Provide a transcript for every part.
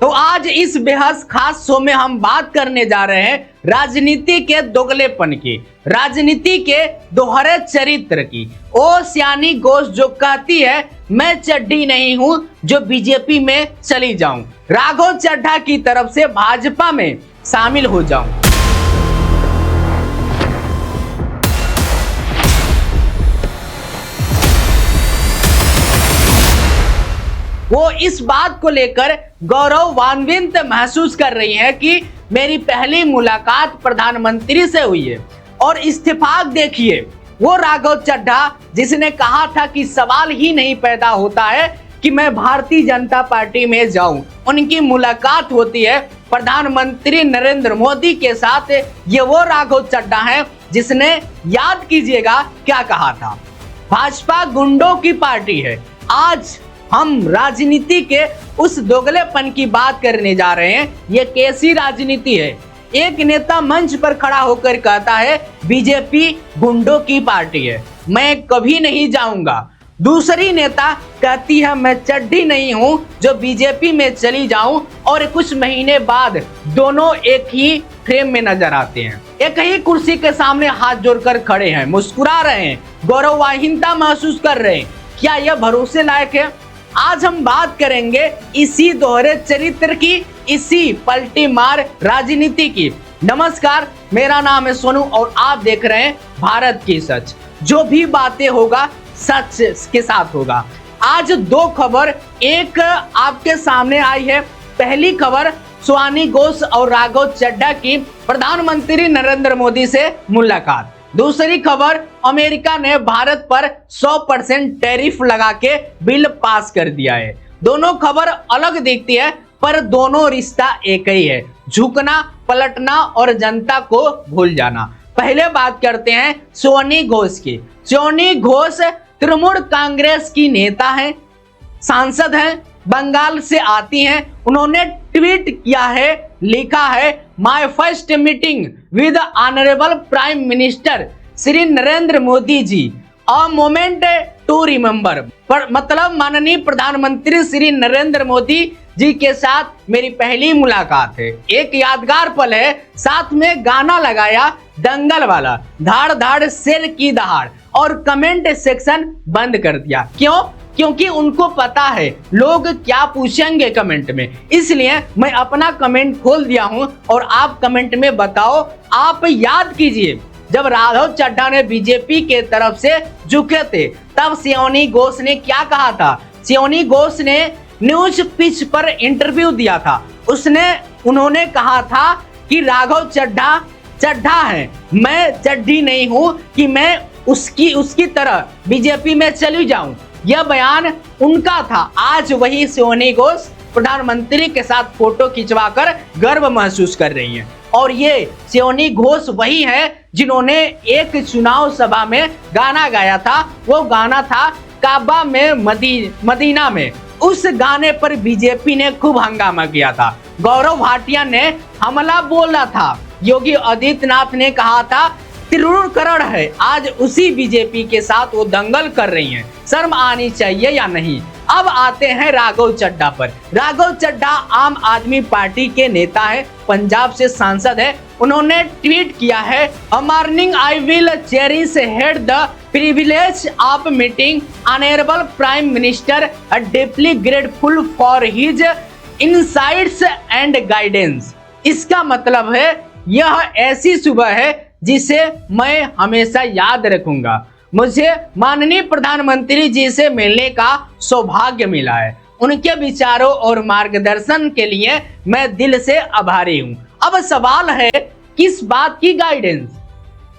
तो आज इस बेहद खास शो में हम बात करने जा रहे हैं राजनीति के दोगलेपन की, राजनीति के दोहरे चरित्र की। ओ सियानी घोष जो कहती है मैं चड्ढी नहीं हूं जो बीजेपी में चली जाऊं, राघव चड्ढा की तरफ से भाजपा में शामिल हो जाऊं। वो इस बात को लेकर गौरवान्वित महसूस कर रही हैं कि मेरी पहली मुलाकात प्रधानमंत्री से हुई है। और इत्तेफाक देखिए, वो राघव चड्ढा जिसने कहा था कि सवाल ही नहीं पैदा होता है कि मैं भारतीय जनता पार्टी में जाऊं, उनकी मुलाकात होती है प्रधानमंत्री नरेंद्र मोदी के साथ। ये वो राघव चड्ढा है जिसने, याद कीजिएगा, क्या कहा था, भाजपा गुंडों की पार्टी है। आज हम राजनीति के उस दोगलेपन की बात करने जा रहे हैं। ये कैसी राजनीति है? एक नेता मंच पर खड़ा होकर कहता है बीजेपी गुंडों की पार्टी है, मैं कभी नहीं जाऊंगा। दूसरी नेता कहती है मैं चड्ढी नहीं हूं जो बीजेपी में चली जाऊं, और कुछ महीने बाद दोनों एक ही फ्रेम में नजर आते हैं, एक ही कुर्सी के सामने हाथ जोड़कर खड़े हैं, मुस्कुरा रहे हैं, गौरवहीनता महसूस कर रहे हैं। क्या यह भरोसे लायक है? आज हम बात करेंगे इसी दोहरे चरित्र की, इसी पलटी मार राजनीति की। नमस्कार, मेरा नाम है सोनू और आप देख रहे हैं भारत की सच। जो भी बातें होगा सच के साथ होगा। आज दो खबर एक आपके सामने आई है। पहली खबर सियानी घोष और राघव चड्ढा की प्रधानमंत्री नरेंद्र मोदी से मुलाकात। दूसरी खबर, अमेरिका ने भारत पर 100% टैरिफ लगा के बिल पास कर दिया है। दोनों खबर अलग दिखती है पर दोनों रिश्ता एक ही है, झुकना, पलटना और जनता को भूल जाना। पहले बात करते हैं सियानी घोष की। सियानी घोष तृणमूल कांग्रेस की नेता है, सांसद हैं, बंगाल से आती हैं। उन्होंने ट्वीट किया है, लिखा है my first meeting with honourable prime minister Shri Narendra Modi ji, a moment to remember. पर मतलब माननीय प्रधानमंत्री श्री नरेंद्र मोदी जी के साथ मेरी पहली मुलाकात है, एक यादगार पल है। साथ में गाना लगाया दंगल वाला, धाड़ धाड़ शेर की दहाड़, और कमेंट सेक्शन बंद कर दिया। क्यों? क्योंकि उनको पता है लोग क्या पूछेंगे कमेंट में, इसलिए मैं अपना कमेंट खोल दिया हूं और आप कमेंट में बताओ। आप याद कीजिए जब राघव चड्ढा ने बीजेपी के तरफ से झुके थे तब सियानी घोष ने क्या कहा था? सियानी घोष ने न्यूज पिच पर इंटरव्यू दिया था। उन्होंने कहा था कि राघव चड्ढा है, मैं चड्ढी नहीं हूं कि मैं उसकी तरह बीजेपी में चली जाऊं। यह बयान उनका था। आज वही सियानी घोष प्रधानमंत्री के साथ फोटो खिंचवाकर गर्व महसूस कर रही हैं। और ये सियानी घोष वही है जिन्होंने एक चुनाव सभा में गाना गाया था। वो गाना था काबा में मदीना में। उस गाने पर बीजेपी ने खूब हंगामा किया था। गौरव भाटिया ने हमला बोला था। योगी आदित्यनाथ ने कहा था तृणकरण है। आज उसी बीजेपी के साथ वो दंगल कर रही हैं। शर्म आनी चाहिए या नहीं? अब आते हैं राघव चड्ढा पर। राघव चड्ढा आम आदमी पार्टी के नेता है, पंजाब से सांसद है। उन्होंने ट्वीट किया है, a morning I will cherish head the privilege of meeting honourable prime minister, a deeply grateful for his insights and guidance. इसका मतलब है यह ऐसी सुबह है जिसे मैं हमेशा याद रखूंगा। मुझे माननीय प्रधानमंत्री जी से मिलने का सौभाग्य मिला है। उनके विचारों और मार्गदर्शन के लिए मैं दिल से आभारी हूं। अब सवाल है किस बात की गाइडेंस?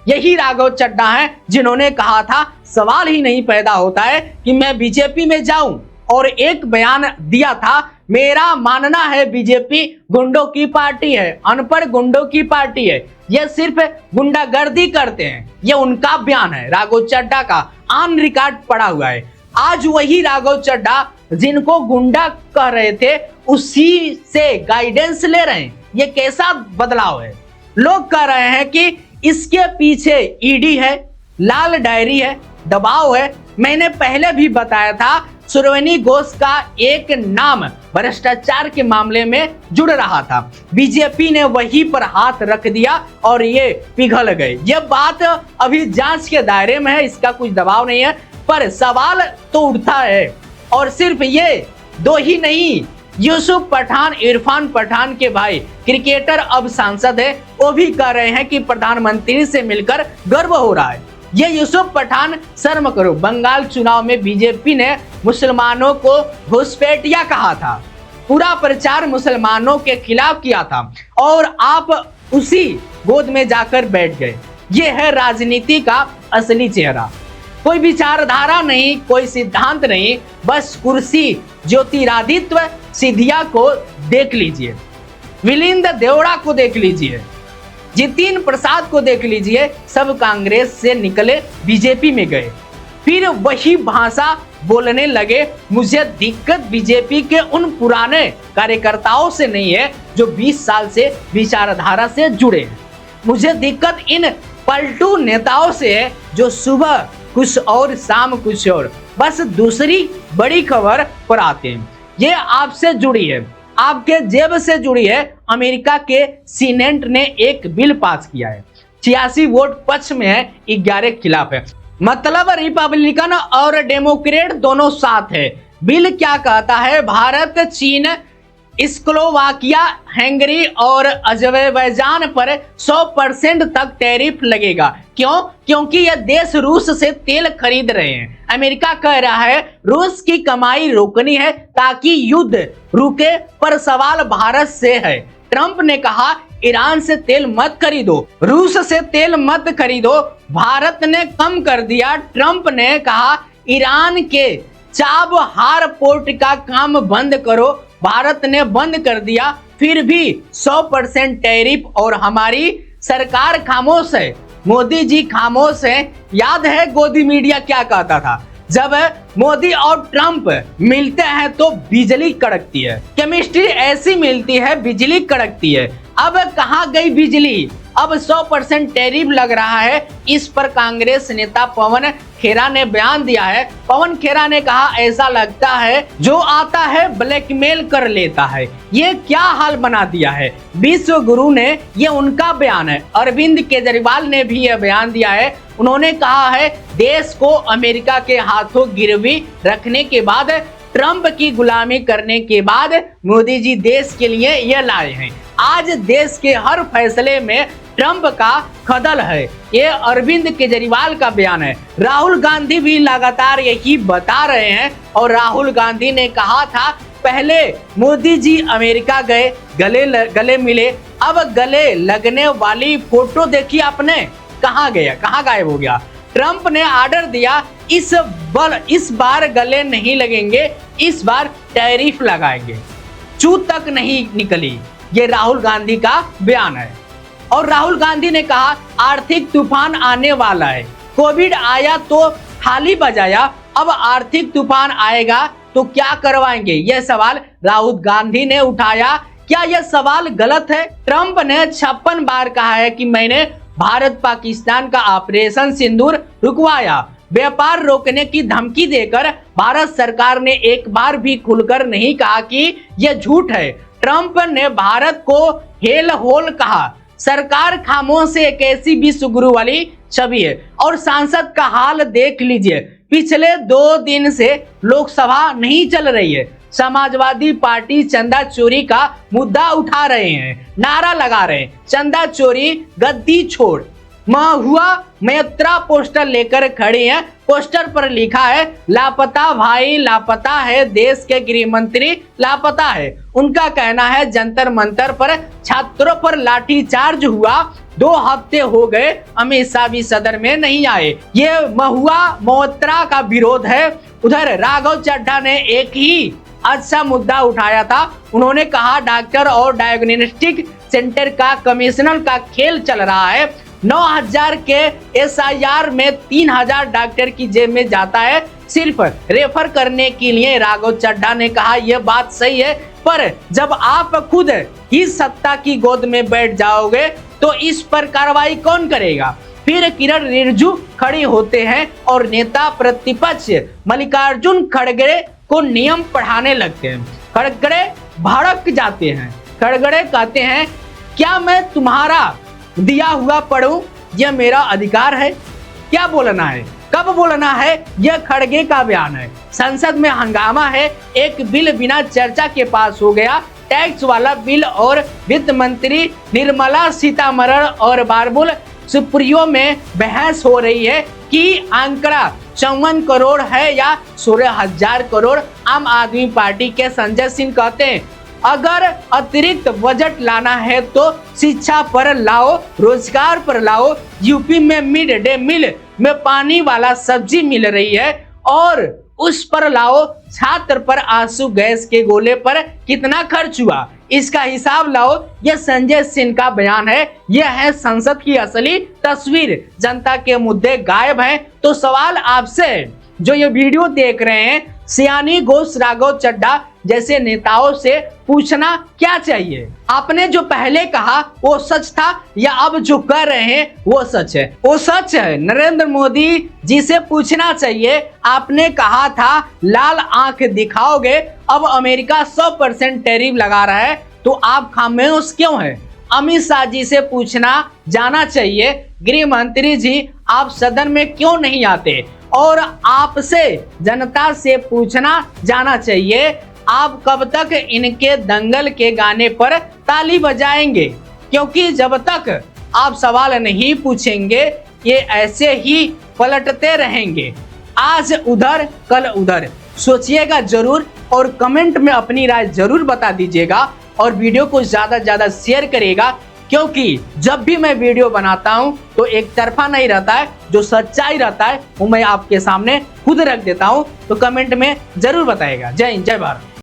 यही राघव चड्ढा है जिन्होंने कहा था सवाल ही नहीं पैदा होता है कि मैं बीजेपी में जाऊं, और एक बयान दिया था, मेरा मानना है बीजेपी गुंडों की पार्टी है, अनपढ़ गुंडों की पार्टी है, ये सिर्फ गुंडागर्दी करते हैं। ये उनका बयान है, राघव चड्ढा का, ऑन रिकॉर्ड पड़ा हुआ है। आज वही राघव चड्ढा जिनको गुंडा कह रहे थे उसी से गाइडेंस ले रहे हैं। ये कैसा बदलाव है? लोग कह रहे हैं कि इसके पीछे ईडी है, लाल डायरी है, दबाव है। मैंने पहले भी बताया था श्रोवणी घोष का एक नाम भ्रष्टाचार के मामले में जुड़ रहा था। बीजेपी ने वहीं पर हाथ रख दिया और ये पिघल गए। ये बात अभी जांच के दायरे में है, इसका कुछ दबाव नहीं है, पर सवाल तो उठता है। और सिर्फ ये दो ही नहीं, यूसुफ पठान, इरफान पठान के भाई क्रिकेटर अब सांसद है, वो भी कह रहे हैं कि प्रधानमंत्री से मिलकर गर्व हो रहा है। ये यूसुफ पठान, शर्म करो, बंगाल चुनाव में बीजेपी ने मुसलमानों को घुसपैठिया कहा था, पूरा प्रचार मुसलमानों के खिलाफ किया था और आप उसी गोद में जाकर बैठ गए। ये है राजनीति का असली चेहरा। कोई विचारधारा नहीं, कोई सिद्धांत नहीं, बस कुर्सी। ज्योतिरादित्य सिंधिया को देख लीजिए, मिलिंद देवड़ा को देख लीजिए, जितिन प्रसाद को देख लीजिए, सब कांग्रेस से निकले बीजेपी में गए, फिर वही भाषा बोलने लगे। मुझे दिक्कत बीजेपी के उन पुराने कार्यकर्ताओं से नहीं है जो 20 साल से विचारधारा से जुड़े हैं। मुझे दिक्कत इन पलटू नेताओं से है जो सुबह कुछ और शाम कुछ और, बस दूसरी बड़ी खबर पर आते हैं। ये आपसे जुड़ी है, आपके जेब से जुड़ी है। अमेरिका के सीनेट ने एक बिल पास किया है, 86 वोट पक्ष में है, 11 खिलाफ है। मतलब रिपब्लिकन और डेमोक्रेट दोनों साथ है। बिल क्या कहता है? भारत, चीन, स्लोवाकिया, हंगरी और अजरबैजान पर 100% तक टैरिफ लगेगा। क्यों? क्योंकि यह देश रूस से तेल खरीद रहे हैं। अमेरिका कह रहा है रूस की कमाई रोकनी है ताकि युद्ध रुके, पर सवाल भारत से है। ट्रंप ने कहा ईरान से तेल मत खरीदो, रूस से तेल मत खरीदो, भारत ने कम कर दिया। ट्रंप ने कहा ईरान के चाबहार पोर्ट का काम बंद करो, भारत ने बंद कर दिया। फिर भी 100% टैरिफ और हमारी सरकार खामोश है, मोदी जी खामोश है। याद है गोदी मीडिया क्या कहता था? जब मोदी और ट्रंप मिलते हैं तो बिजली कड़कती है, केमिस्ट्री ऐसी मिलती है बिजली कड़कती है। अब कहां गई बिजली? अब 100% टैरिफ लग रहा है। इस पर कांग्रेस नेता पवन खेरा ने बयान दिया है। पवन खेरा ने कहा ऐसा लगता है जो आता है ब्लैकमेल कर लेता है। ये क्या हाल बना दिया है? विश्व गुरु ने, ये उनका बयान है। अरविंद केजरीवाल ने भी यह बयान दिया है। उन्होंने कहा है देश को अमेरिका के हाथों गिरवी रखने के बाद, ट्रंप की गुलामी करने के बाद मोदी जी देश के लिए यह लाए हैं। आज देश के हर फैसले में ट्रंप का खदल है। ये अरविंद केजरीवाल का बयान है। राहुल गांधी भी लगातार यही बता रहे हैं और राहुल गांधी ने कहा था पहले मोदी जी अमेरिका गए, गले मिले, अब गले लगने वाली फोटो देखिए आपने, कहाँ गया, कहाँ गायब हो गया। ट्रंप ने ऑर्डर दिया इस बार गले नहीं लगेंगे, इस बार टैरिफ लगाएंगे। चूत तक नहीं निकली। ये राहुल गांधी का बयान है। और राहुल गांधी ने कहा आर्थिक तूफान आने वाला है। कोविड आया तो थाली बजाया, अब आर्थिक तूफान आएगा तो क्या करवाएंगे? यह सवाल राहुल गांधी ने उठाया। क्या यह सवाल गलत है? ट्रंप ने 56 बार कहा है कि मैंने भारत पाकिस्तान का ऑपरेशन सिंदूर रुकवाया। व्यापार रोकने की धमकी देकर भारत सरकार ने एक बार भी खुलकर नहीं कहा कि यह झूठ है। ट्रंप ने भारत को हेल होल कहा। सरकार खामोश एक ऐसी विश्व गुरु वाली छवि है। और सांसद का हाल देख लीजिए, पिछले 2 दिन से लोकसभा नहीं चल रही है। समाजवादी पार्टी चंदा चोरी का मुद्दा उठा रहे हैं, नारा लगा रहे हैं चंदा चोरी गद्दी छोड़। महुआ मैत्रा पोस्टर लेकर खड़ी हैं। पोस्टर पर लिखा है लापता भाई लापता है, देश के गृह मंत्री लापता है। उनका कहना है जंतर मंतर पर छात्रों पर लाठीचार्ज हुआ, 2 हफ्ते हो गए, अमित शाह भी सदन में नहीं आए। ये महुआ मैत्रा का विरोध है। उधर राघव चड्ढा ने एक ही अच्छा मुद्दा उठाया था। उन्होंने कहा डॉक्टर और डायग्नोस्टिक सेंटर का कमिश्नर का खेल चल रहा है। 9000 के SIR में 3000 डॉक्टर की जेब में जाता है सिर्फ रेफर करने के लिए। राघव चड्ढा ने कहा यह बात सही है, पर जब आप खुद ही सत्ता की गोद में बैठ जाओगे तो इस पर कार्रवाई कौन करेगा? फिर किरण रिजिजू खड़ी होते हैं और नेता प्रतिपक्ष मल्लिकार्जुन खड़गे को नियम पढ़ाने लगते हैं। खड़गड़े भड़क जाते हैं। खड़गड़े कहते हैं, क्या मैं तुम्हारा दिया हुआ पढ़ूं? यह मेरा अधिकार है। क्या बोलना है, कब बोलना है, यह खड़गे का बयान है। संसद में हंगामा है, एक बिल बिना चर्चा के पास हो गया, टैक्स वाला बिल, और वित्त मंत्री निर्मला सीतारमण और बाबुल सुप्रियो में बहस हो रही है कि आंकड़ा 54 करोड़ है या 16,000 करोड़। आम आदमी पार्टी के संजय सिंह कहते हैं, अगर अतिरिक्त बजट लाना है तो शिक्षा पर लाओ, रोजगार पर लाओ। यूपी में मिड डे मील में पानी वाला सब्जी मिल रही है और उस पर लाओ। छात्र पर आंसू गैस के गोले पर कितना खर्च हुआ, इसका हिसाब लाओ। यह संजय सिंह का बयान है। यह है संसद की असली तस्वीर। जनता के मुद्दे गायब हैं। तो सवाल आपसे जो ये वीडियो देख रहे हैं, सियानी घोष राघव चड्ढा जैसे नेताओं से पूछना क्या चाहिए, आपने जो पहले कहा वो सच था या अब जो कर रहे हैं वो सच है? वो सच है। नरेंद्र मोदी जी से पूछना चाहिए, आपने कहा था लाल आंख दिखाओगे, अब अमेरिका 100% टैरिफ लगा रहा है, तो आप खामोश क्यों हैं? अमित शाह जी से पूछना जाना चाहिए, गृह मंत्री जी आप सदन में क्यों नहीं आते? और आपसे जनता से पूछना जाना चाहिए, आप कब तक इनके दंगल के गाने पर ताली बजाएंगे? क्योंकि जब तक आप सवाल नहीं पूछेंगे ये ऐसे ही पलटते रहेंगे, आज उधर कल उधर। सोचिएगा जरूर और कमेंट में अपनी राय जरूर बता दीजिएगा और वीडियो को ज्यादा से ज्यादा शेयर करिएगा, क्योंकि जब भी मैं वीडियो बनाता हूं तो एक तरफा नहीं रहता है, जो सच्चाई रहता है वो मैं आपके सामने खुद रख देता हूं। तो कमेंट में जरूर बताइएगा। जय हिंद, जय भारत।